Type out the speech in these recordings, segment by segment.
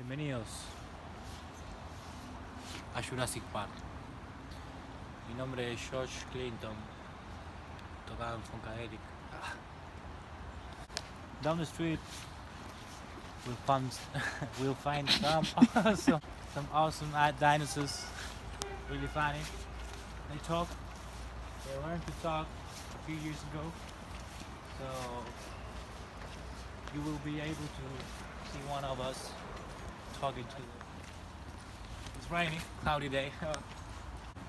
Bienvenidos a Jurassic Park. Mi nombre es George Clinton, tocado en Funkadelic. Down the street we'll find some awesome dinosaurs. Really funny. They talk. They learned to talk a few years ago. So you will be able to see one of us talking to them. It's rainy, cloudy day.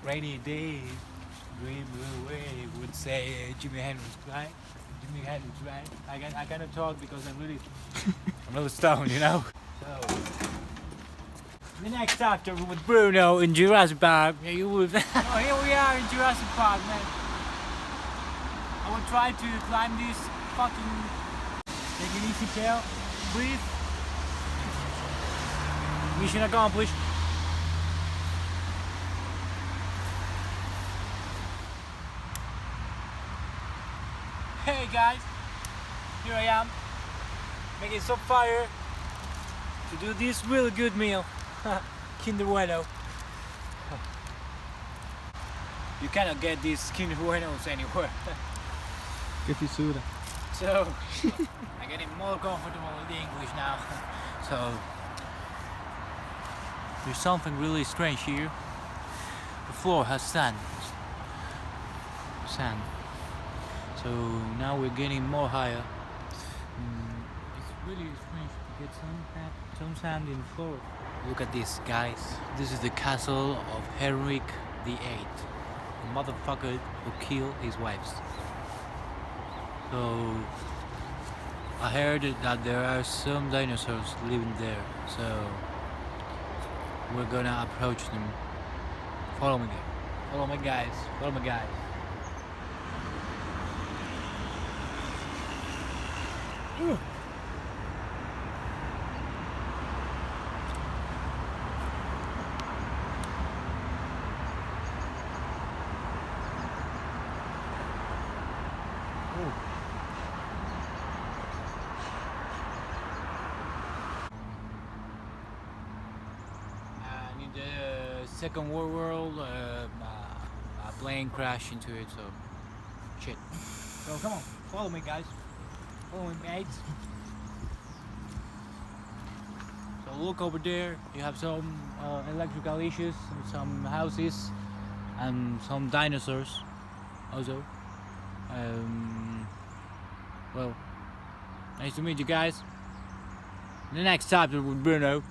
Rainy day, dream away, would say Jimi Hendrix, right? Jimi Hendrix, right? I cannot talk because I'm really stoned, you know? So, the next chapter with Bruno in Jurassic Park. Here we are in Jurassic Park, man. I will try to climb this fucking... Take an easy tail, breathe. Mission accomplished. Hey guys, here I am, making some fire to do this really good meal. Kinder Bueno. You cannot get these Kinder Buenos anywhere. Que fisura. So, I'm getting more comfortable with the English now. So, there's something really strange here. The floor has sand. So now we're getting more higher. It's really strange to get some sand in the floor. Look at this, guys. This is the castle of Henrik VIII, the motherfucker who killed his wives. So I heard that there are some dinosaurs living there. So we're gonna approach them. Follow me, guys. Follow me, guys. Ooh. In the Second World War, a plane crashed into it, so shit. So come on, follow me, guys. Follow me, mates. So look over there. You have some electrical issues, some houses, and some dinosaurs also. Well, nice to meet you guys. The next chapter with Bruno.